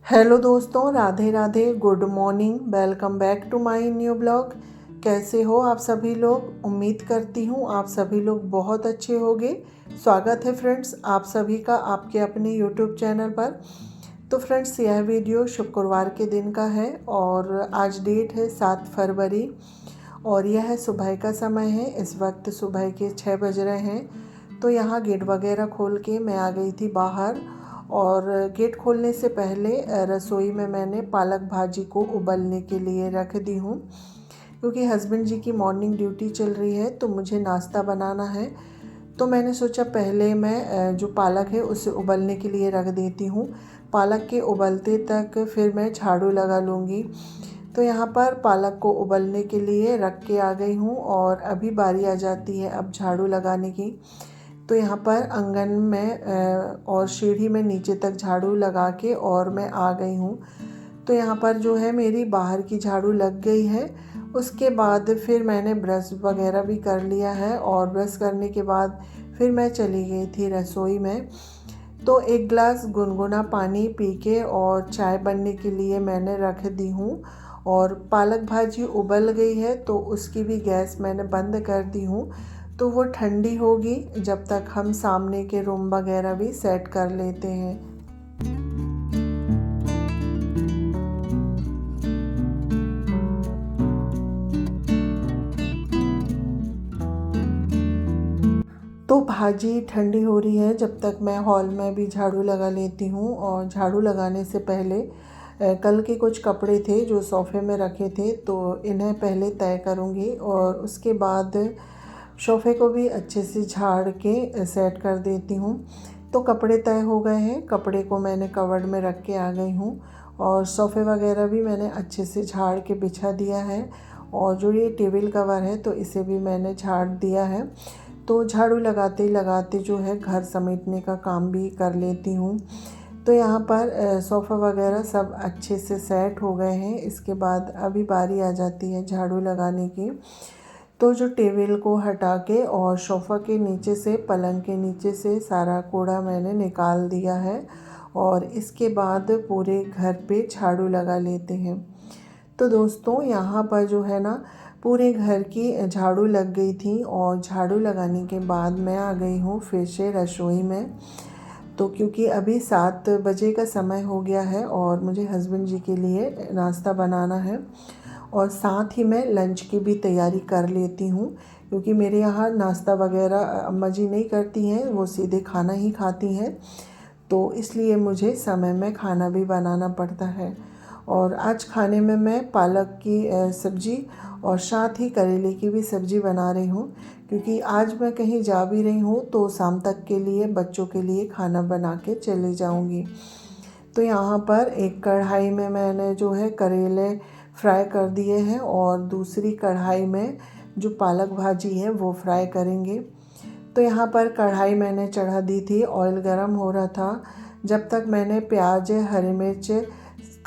Hello दोस्तों, Radhe Radhe, good morning, welcome back to my new blog. कैसे हो आप सभी लोग? उम्मीद करती हूँ आप सभी लोग बहुत अच्छे होंगे। स्वागत है फ्रेंड्स आप सभी का आपके अपने यूट्यूब चैनल पर। तो फ्रेंड्स, यह वीडियो शुक्रवार के दिन का है और आज डेट है 7 फरवरी और यह सुबह का समय है। इस वक्त सुबह के 6 बज रहे हैं। तो यहाँ गेट वगैरह खोल के मैं आ गई थी बाहर और गेट खोलने से पहले रसोई में मैंने पालक भाजी को उबलने के लिए रख दी हूँ, क्योंकि हस्बैंड जी की मॉर्निंग ड्यूटी चल रही है तो मुझे नाश्ता बनाना है। तो मैंने सोचा पहले मैं जो पालक है उसे उबलने के लिए रख देती हूँ। पालक के उबलते तक फिर मैं झाड़ू लगा लूँगी। तो यहाँ पर पालक को उबलने के लिए रख के आ गई हूँ और अभी बारी आ जाती है अब झाड़ू लगाने की। तो यहाँ पर आंगन में और सीढ़ी में नीचे तक झाड़ू लगा के और मैं आ गई हूँ। तो यहाँ पर जो है मेरी बाहर की झाड़ू लग गई है। उसके बाद फिर मैंने ब्रश वगैरह भी कर लिया है और ब्रश करने के बाद फिर मैं चली गई थी रसोई में। तो एक गिलास गुनगुना पानी पी के और चाय बनने के लिए मैंने रख दी हूँ और पालक भाजी उबल गई है तो उसकी भी गैस मैंने बंद कर दी हूँ। तो वो ठंडी होगी जब तक हम सामने के रूम वगैरह भी सेट कर लेते हैं। तो भाजी ठंडी हो रही है जब तक मैं हॉल में भी झाड़ू लगा लेती हूँ। और झाड़ू लगाने से पहले कल के कुछ कपड़े थे जो सोफ़े में रखे थे तो इन्हें पहले तय करूँगी और उसके बाद सोफ़े को भी अच्छे से झाड़ के सेट कर देती हूँ। तो कपड़े तय हो गए हैं, कपड़े को मैंने कवर्ड में रख के आ गई हूँ और सोफ़े वगैरह भी मैंने अच्छे से झाड़ के बिछा दिया है। और जो ये टेबल कवर है तो इसे भी मैंने झाड़ दिया है। तो झाड़ू लगाते लगाते जो है घर समेटने का काम भी कर लेती हूँ। तो यहाँ पर सोफ़ा वगैरह सब अच्छे से सेट हो गए हैं। इसके बाद अभी बारी आ जाती है झाड़ू लगाने की। तो जो टेबल को हटा के और सोफ़ा के नीचे से, पलंग के नीचे से सारा कूड़ा मैंने निकाल दिया है और इसके बाद पूरे घर पे झाड़ू लगा लेते हैं। तो दोस्तों, यहाँ पर जो है ना पूरे घर की झाड़ू लग गई थी और झाड़ू लगाने के बाद मैं आ गई हूँ फिर से रसोई में। तो क्योंकि अभी 7 बजे का समय हो गया है और मुझे हस्बैंड जी के लिए नाश्ता बनाना है और साथ ही मैं लंच की भी तैयारी कर लेती हूँ, क्योंकि मेरे यहाँ नाश्ता वगैरह अम्मा जी नहीं करती हैं, वो सीधे खाना ही खाती हैं। तो इसलिए मुझे समय में खाना भी बनाना पड़ता है। और आज खाने में मैं पालक की सब्ज़ी और साथ ही करेले की भी सब्ज़ी बना रही हूँ, क्योंकि आज मैं कहीं जा भी रही हूँ तो शाम तक के लिए बच्चों के लिए खाना बना के चली जाऊँगी। तो यहाँ पर एक कढ़ाई में मैंने जो है करेले फ्राई कर दिए हैं और दूसरी कढ़ाई में जो पालक भाजी है वो फ्राई करेंगे। तो यहाँ पर कढ़ाई मैंने चढ़ा दी थी, ऑयल गरम हो रहा था। जब तक मैंने प्याज, हरी मिर्च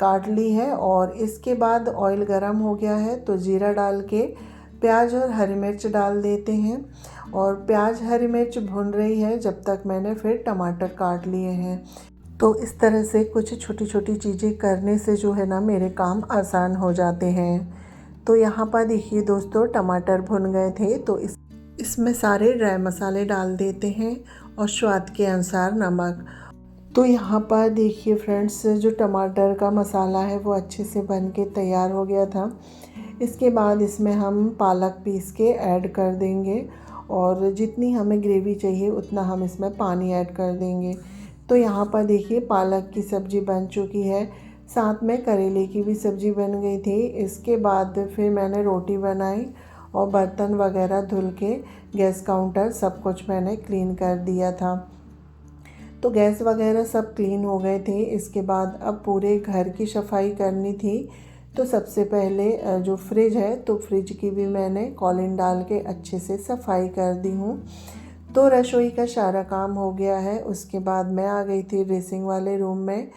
काट ली है और इसके बाद ऑयल गरम हो गया है तो जीरा डाल के प्याज और हरी मिर्च डाल देते हैं। और प्याज हरी मिर्च भुन रही है जब तक मैंने फिर टमाटर काट लिए हैं। तो इस तरह से कुछ छोटी छोटी चीज़ें करने से जो है ना मेरे काम आसान हो जाते हैं। तो यहाँ पर देखिए दोस्तों, टमाटर भुन गए थे तो इसमें सारे ड्राई मसाले डाल देते हैं और स्वाद के अनुसार नमक। तो यहाँ पर देखिए फ्रेंड्स, जो टमाटर का मसाला है वो अच्छे से बन के तैयार हो गया था। इसके बाद इसमें हम पालक पीस के ऐड कर देंगे और जितनी हमें ग्रेवी चाहिए उतना हम इसमें पानी ऐड कर देंगे। तो यहाँ पर देखिए पालक की सब्ज़ी बन चुकी है, साथ में करेले की भी सब्ज़ी बन गई थी। इसके बाद फिर मैंने रोटी बनाई और बर्तन वगैरह धुल के गैस काउंटर सब कुछ मैंने क्लीन कर दिया था। तो गैस वगैरह सब क्लीन हो गए थे। इसके बाद अब पूरे घर की सफाई करनी थी। तो सबसे पहले जो फ्रिज है तो फ्रिज की भी मैंने कॉलिन डाल के अच्छे से सफाई कर दी हूँ। तो रसोई का सारा काम हो गया है। उसके बाद मैं आ गई थी ड्रेसिंग वाले रूम में।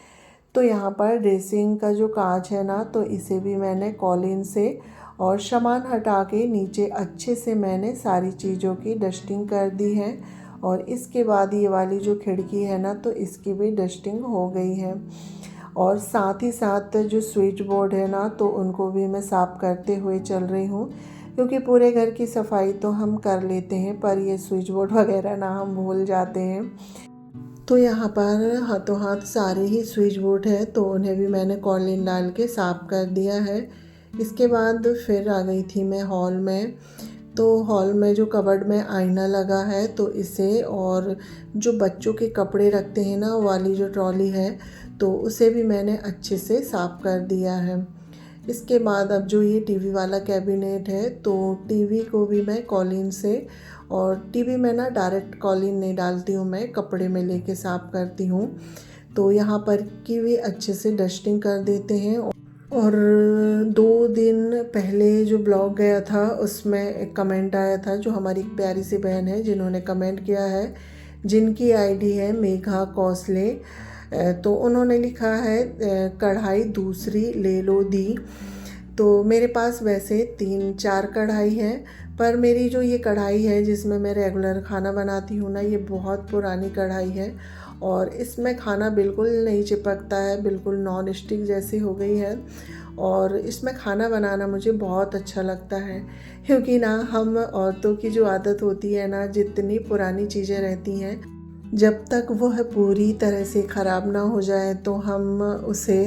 तो यहाँ पर ड्रेसिंग का जो कांच है ना तो इसे भी मैंने कॉलिन से और सामान हटा के नीचे अच्छे से मैंने सारी चीज़ों की डस्टिंग कर दी है। और इसके बाद ये वाली जो खिड़की है ना तो इसकी भी डस्टिंग हो गई है। और साथ ही साथ जो स्विच बोर्ड है ना, तो उनको भी मैं साफ़ करते हुए चल रही हूँ, क्योंकि पूरे घर की सफाई तो हम कर लेते हैं पर ये स्विच बोर्ड वगैरह ना हम भूल जाते हैं। तो यहाँ पर हाथों हाथ सारे ही स्विच बोर्ड है, तो उन्हें भी मैंने कॉलिन डाल के साफ़ कर दिया है। इसके बाद फिर आ गई थी मैं हॉल में। तो हॉल में जो कबर्ड में आईना लगा है, तो इसे और जो बच्चों के कपड़े रखते हैं ना वाली जो ट्रॉली है, तो उसे भी मैंने अच्छे से साफ़ कर दिया है। इसके बाद अब जो ये टीवी वाला कैबिनेट है, तो टीवी को भी मैं कॉलिन से, और टीवी में ना डायरेक्ट कॉलिन नहीं डालती हूँ, मैं कपड़े में लेके साफ़ करती हूँ। तो यहाँ पर की भी अच्छे से डस्टिंग कर देते हैं। और 2 दिन पहले जो ब्लॉग गया था उसमें एक कमेंट आया था, जो हमारी एक प्यारी सी बहन है जिन्होंने कमेंट किया है, जिनकी आईडी है मेघा कौसले। तो उन्होंने लिखा है कढ़ाई दूसरी ले लो दी। तो मेरे पास वैसे 3-4 कढ़ाई है, पर मेरी जो ये कढ़ाई है जिसमें मैं रेगुलर खाना बनाती हूँ ना, ये बहुत पुरानी कढ़ाई है और इसमें खाना बिल्कुल नहीं चिपकता है, बिल्कुल नॉन स्टिक जैसी हो गई है। और इसमें खाना बनाना मुझे बहुत अच्छा लगता है, क्योंकि ना हम औरतों की जो आदत होती है ना, जितनी पुरानी चीज़ें रहती हैं, जब तक वह पूरी तरह से ख़राब ना हो जाए तो हम उसे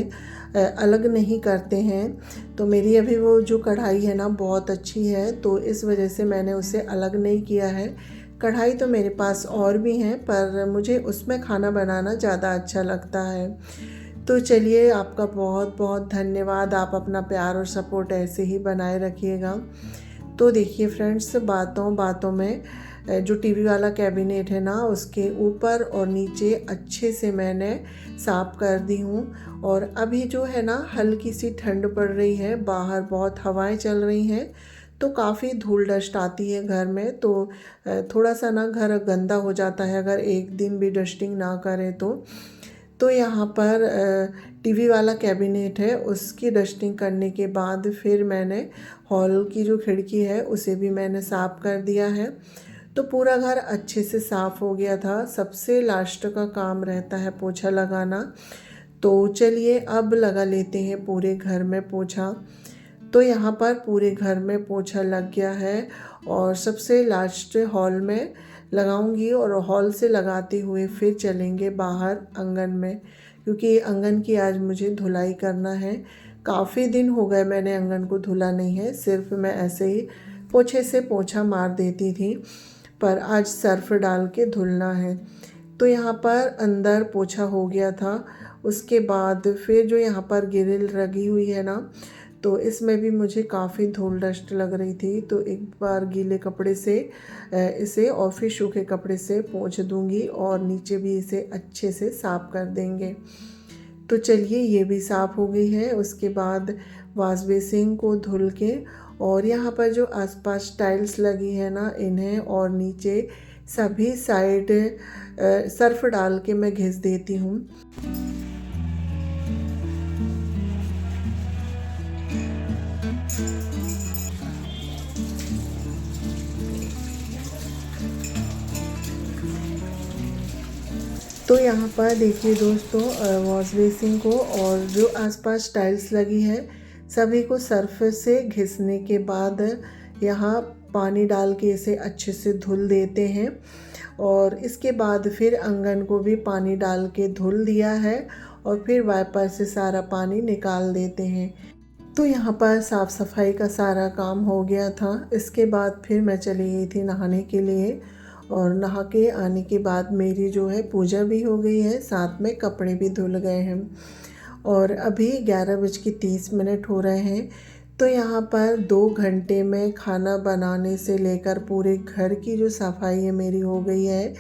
अलग नहीं करते हैं। तो मेरी अभी वो जो कढ़ाई है ना बहुत अच्छी है, तो इस वजह से मैंने उसे अलग नहीं किया है। कढ़ाई तो मेरे पास और भी हैं, पर मुझे उसमें खाना बनाना ज़्यादा अच्छा लगता है। तो चलिए, आपका बहुत बहुत धन्यवाद। आप अपना प्यार और सपोर्ट ऐसे ही बनाए रखिएगा। तो देखिए फ्रेंड्स, बातों बातों में जो टीवी वाला कैबिनेट है ना, उसके ऊपर और नीचे अच्छे से मैंने साफ़ कर दी हूँ। और अभी जो है ना, हल्की सी ठंड पड़ रही है, बाहर बहुत हवाएं चल रही हैं, तो काफ़ी धूल डस्ट आती है घर में। तो थोड़ा सा ना घर गंदा हो जाता है अगर एक दिन भी डस्टिंग ना करें तो यहाँ पर टीवी वाला कैबिनेट है, उसकी डस्टिंग करने के बाद फिर मैंने हॉल की जो खिड़की है उसे भी मैंने साफ़ कर दिया है। तो पूरा घर अच्छे से साफ़ हो गया था। सबसे लास्ट का काम रहता है पोछा लगाना। तो चलिए, अब लगा लेते हैं पूरे घर में पोछा। तो यहाँ पर पूरे घर में पोछा लग गया है और सबसे लास्ट हॉल में लगाऊंगी, और हॉल से लगाते हुए फिर चलेंगे बाहर आंगन में, क्योंकि आंगन की आज मुझे धुलाई करना है। काफ़ी दिन हो गए मैंने आंगन को धुला नहीं है, सिर्फ मैं ऐसे ही पोछे से पोछा मार देती थी, पर आज सर्फ डाल के धुलना है। तो यहाँ पर अंदर पोछा हो गया था। उसके बाद फिर जो यहाँ पर ग्रिल लगी हुई है ना, तो इसमें भी मुझे काफ़ी धूल डस्ट लग रही थी। तो एक बार गीले कपड़े से इसे और फिर सूखे कपड़े से पोंछ दूंगी, और नीचे भी इसे अच्छे से साफ़ कर देंगे। तो चलिए, ये भी साफ़ हो गई है। उसके बाद वॉश बेसिन को धुल के, और यहाँ पर जो आसपास टाइल्स लगी है ना, इन्हें और नीचे सभी साइड सर्फ डाल के मैं घिस देती हूँ। तो यहाँ पर देखिए दोस्तों, वॉश बेसिन को और जो आसपास टाइल्स लगी है सभी को सर्फ से घिसने के बाद यहाँ पानी डाल के इसे अच्छे से धुल देते हैं। और इसके बाद फिर आंगन को भी पानी डाल के धुल दिया है, और फिर वाइपर से सारा पानी निकाल देते हैं। तो यहाँ पर साफ़ सफाई का सारा काम हो गया था। इसके बाद फिर मैं चली गई थी नहाने के लिए, और नहा के आने के बाद मेरी जो है पूजा भी हो गई है, साथ में कपड़े भी धुल गए हैं। और अभी 11:30 हो रहे हैं। तो यहाँ पर 2 घंटे में खाना बनाने से लेकर पूरे घर की जो सफाई है मेरी हो गई है,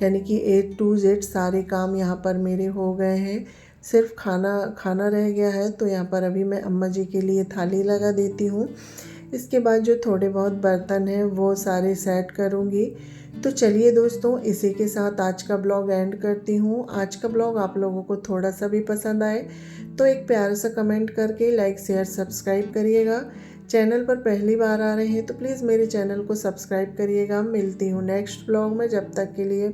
यानी कि A to Z सारे काम यहाँ पर मेरे हो गए हैं। सिर्फ खाना रह गया है। तो यहाँ पर अभी मैं अम्मा जी के लिए थाली लगा देती हूँ। इसके बाद जो थोड़े बहुत बर्तन हैं वो सारे सेट करूँगी। तो चलिए दोस्तों, इसी के साथ आज का ब्लॉग एंड करती हूँ। आज का ब्लॉग आप लोगों को थोड़ा सा भी पसंद आए तो एक प्यारा सा कमेंट करके लाइक शेयर सब्सक्राइब करिएगा। चैनल पर पहली बार आ रहे हैं तो प्लीज़ मेरे चैनल को सब्सक्राइब करिएगा। मिलती हूँ नेक्स्ट ब्लॉग में, जब तक के लिए